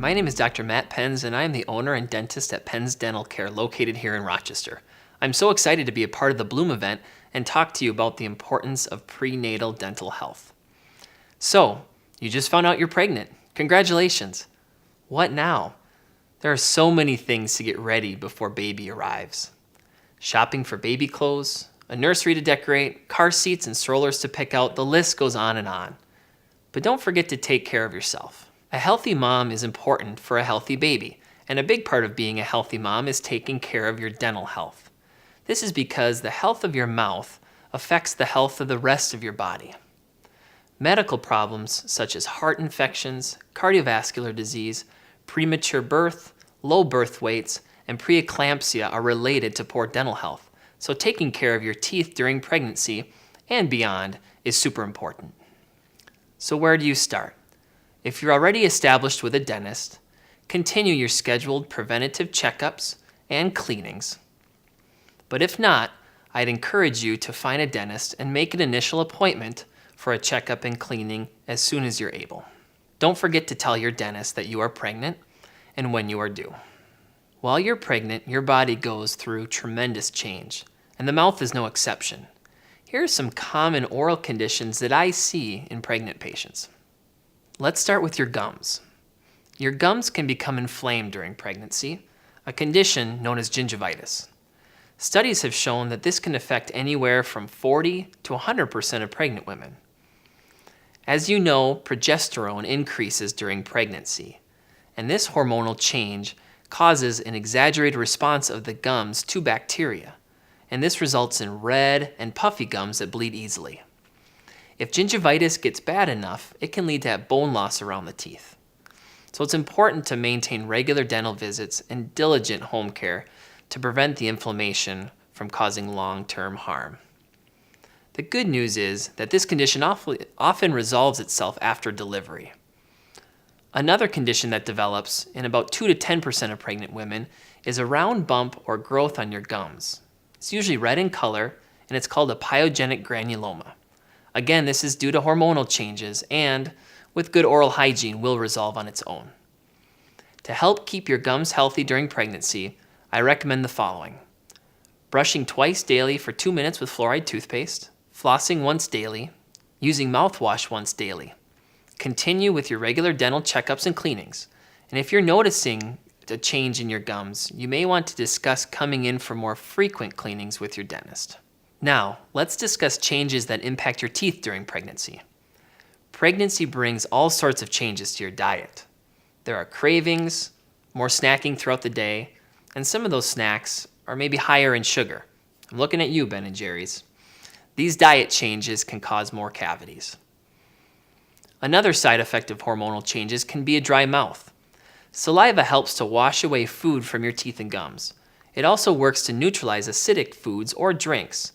My name is Dr. Matt Penz, and I am the owner and dentist at Penz Dental Care located here in Rochester. I'm so excited to be a part of the Bloom event and talk to you about the importance of prenatal dental health. So, you just found out you're pregnant. Congratulations. What now? There are so many things to get ready before baby arrives. Shopping for baby clothes, a nursery to decorate, car seats and strollers to pick out, the list goes on and on. But don't forget to take care of yourself. A healthy mom is important for a healthy baby, and a big part of being a healthy mom is taking care of your dental health. This is because the health of your mouth affects the health of the rest of your body. Medical problems such as heart infections, cardiovascular disease, premature birth, low birth weights, and preeclampsia are related to poor dental health, so taking care of your teeth during pregnancy and beyond is super important. So where do you start? If you're already established with a dentist, continue your scheduled preventative checkups and cleanings. But if not, I'd encourage you to find a dentist and make an initial appointment for a checkup and cleaning as soon as you're able. Don't forget to tell your dentist that you are pregnant and when you are due. While you're pregnant, your body goes through tremendous change, and the mouth is no exception. Here are some common oral conditions that I see in pregnant patients. Let's start with your gums. Your gums can become inflamed during pregnancy, a condition known as gingivitis. Studies have shown that this can affect anywhere from 40 to 100% of pregnant women. As you know, progesterone increases during pregnancy, and this hormonal change causes an exaggerated response of the gums to bacteria, and this results in red and puffy gums that bleed easily. If gingivitis gets bad enough, it can lead to bone loss around the teeth. So it's important to maintain regular dental visits and diligent home care to prevent the inflammation from causing long-term harm. The good news is that this condition often resolves itself after delivery. Another condition that develops in about 2 to 10% of pregnant women is a round bump or growth on your gums. It's usually red in color, and it's called a pyogenic granuloma. Again, this is due to hormonal changes and, with good oral hygiene, will resolve on its own. To help keep your gums healthy during pregnancy, I recommend the following: brushing twice daily for 2 minutes with fluoride toothpaste, flossing once daily, using mouthwash once daily. Continue with your regular dental checkups and cleanings. And if you're noticing a change in your gums, you may want to discuss coming in for more frequent cleanings with your dentist. Now, let's discuss changes that impact your teeth during pregnancy. Pregnancy brings all sorts of changes to your diet. There are cravings, more snacking throughout the day, and some of those snacks are maybe higher in sugar. I'm looking at you, Ben & Jerry's. These diet changes can cause more cavities. Another side effect of hormonal changes can be a dry mouth. Saliva helps to wash away food from your teeth and gums. It also works to neutralize acidic foods or drinks.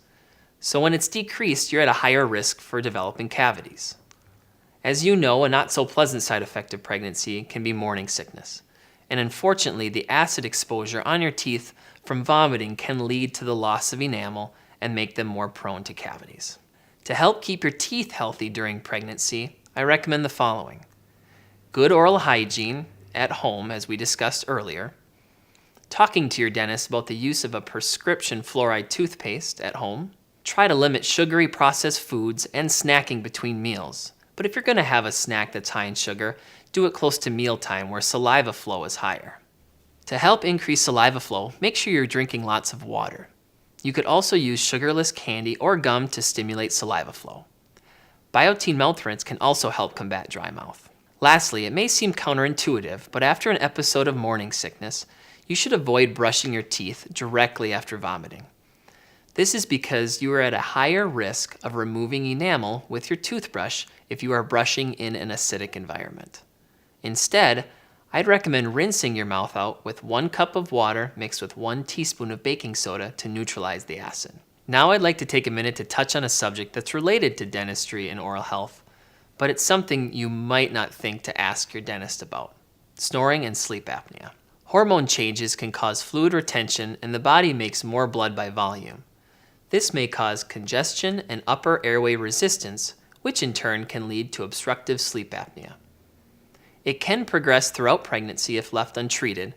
So when it's decreased, you're at a higher risk for developing cavities. As you know, a not so pleasant side effect of pregnancy can be morning sickness. And unfortunately, the acid exposure on your teeth from vomiting can lead to the loss of enamel and make them more prone to cavities. To help keep your teeth healthy during pregnancy, I recommend the following: good oral hygiene at home, as we discussed earlier, talking to your dentist about the use of a prescription fluoride toothpaste at home. Try to limit sugary processed foods and snacking between meals. But if you're going to have a snack that's high in sugar, do it close to mealtime where saliva flow is higher. To help increase saliva flow, make sure you're drinking lots of water. You could also use sugarless candy or gum to stimulate saliva flow. Biotene mouth rinse can also help combat dry mouth. Lastly, it may seem counterintuitive, but after an episode of morning sickness, you should avoid brushing your teeth directly after vomiting. This is because you are at a higher risk of removing enamel with your toothbrush if you are brushing in an acidic environment. Instead, I'd recommend rinsing your mouth out with 1 cup of water mixed with 1 teaspoon of baking soda to neutralize the acid. Now I'd like to take a minute to touch on a subject that's related to dentistry and oral health, but it's something you might not think to ask your dentist about: snoring and sleep apnea. Hormone changes can cause fluid retention, and the body makes more blood by volume. This may cause congestion and upper airway resistance, which in turn can lead to obstructive sleep apnea. It can progress throughout pregnancy if left untreated,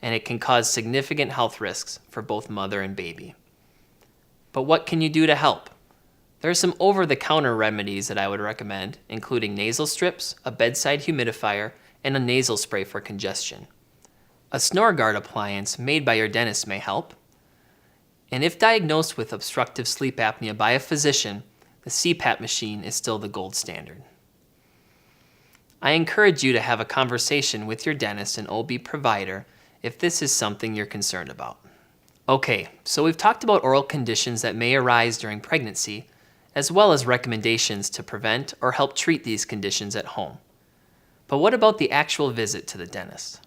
and it can cause significant health risks for both mother and baby. But what can you do to help? There are some over-the-counter remedies that I would recommend, including nasal strips, a bedside humidifier, and a nasal spray for congestion. A SnoreGuard appliance made by your dentist may help. And if diagnosed with obstructive sleep apnea by a physician, the CPAP machine is still the gold standard. I encourage you to have a conversation with your dentist and OB provider if this is something you're concerned about. Okay, so we've talked about oral conditions that may arise during pregnancy, as well as recommendations to prevent or help treat these conditions at home. But what about the actual visit to the dentist?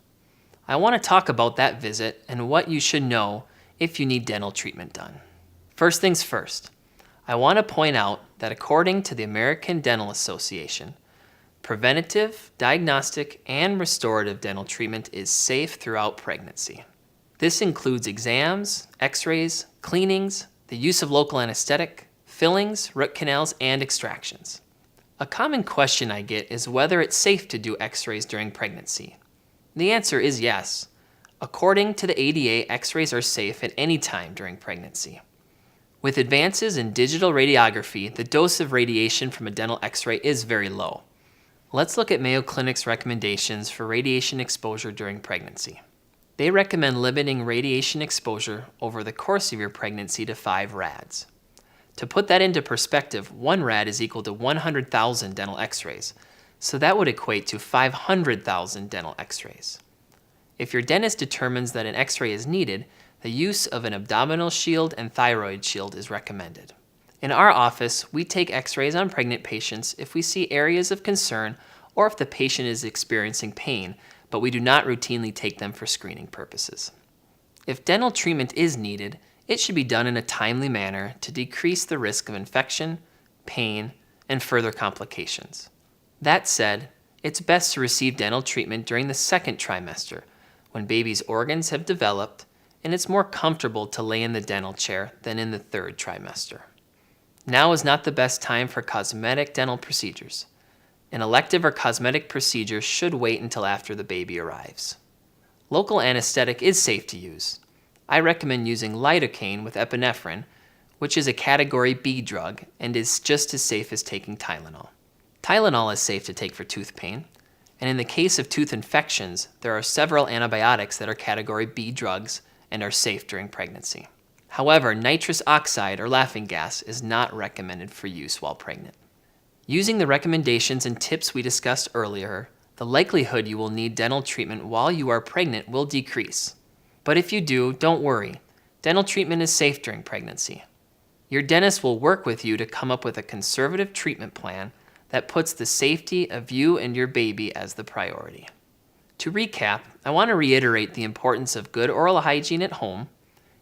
I want to talk about that visit and what you should know if you need dental treatment done. First things first, I want to point out that according to the American Dental Association, preventative, diagnostic, and restorative dental treatment is safe throughout pregnancy. This includes exams, x-rays, cleanings, the use of local anesthetic, fillings, root canals, and extractions. A common question I get is whether it's safe to do x-rays during pregnancy. The answer is yes. According to the ADA, x-rays are safe at any time during pregnancy. With advances in digital radiography, the dose of radiation from a dental x-ray is very low. Let's look at Mayo Clinic's recommendations for radiation exposure during pregnancy. They recommend limiting radiation exposure over the course of your pregnancy to 5 rads. To put that into perspective, 1 rad is equal to 100,000 dental x-rays, so that would equate to 500,000 dental x-rays. If your dentist determines that an x-ray is needed, the use of an abdominal shield and thyroid shield is recommended. In our office, we take x-rays on pregnant patients if we see areas of concern or if the patient is experiencing pain, but we do not routinely take them for screening purposes. If dental treatment is needed, it should be done in a timely manner to decrease the risk of infection, pain, and further complications. That said, it's best to receive dental treatment during the 2nd trimester, when baby's organs have developed and it's more comfortable to lay in the dental chair than in the 3rd trimester. Now is not the best time for cosmetic dental procedures. An elective or cosmetic procedure should wait until after the baby arrives. Local anesthetic is safe to use. I recommend using lidocaine with epinephrine, which is a category B drug and is just as safe as taking Tylenol. Tylenol is safe to take for tooth pain, and in the case of tooth infections, there are several antibiotics that are category B drugs and are safe during pregnancy. However, nitrous oxide or laughing gas is not recommended for use while pregnant. Using the recommendations and tips we discussed earlier, the likelihood you will need dental treatment while you are pregnant will decrease. But if you do, don't worry. Dental treatment is safe during pregnancy. Your dentist will work with you to come up with a conservative treatment plan that puts the safety of you and your baby as the priority. To recap, I want to reiterate the importance of good oral hygiene at home,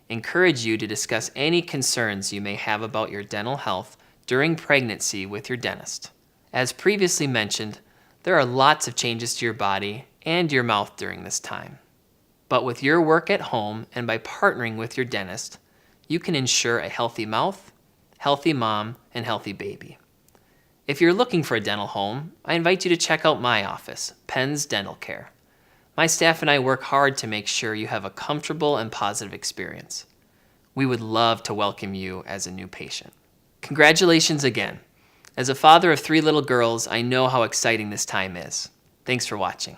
encourage you to discuss any concerns you may have about your dental health during pregnancy with your dentist. As previously mentioned, there are lots of changes to your body and your mouth during this time. But with your work at home and by partnering with your dentist, you can ensure a healthy mouth, healthy mom, and healthy baby. If you're looking for a dental home, I invite you to check out my office, Penz Dental Care. My staff and I work hard to make sure you have a comfortable and positive experience. We would love to welcome you as a new patient. Congratulations again. As a father of 3 little girls, I know how exciting this time is. Thanks for watching.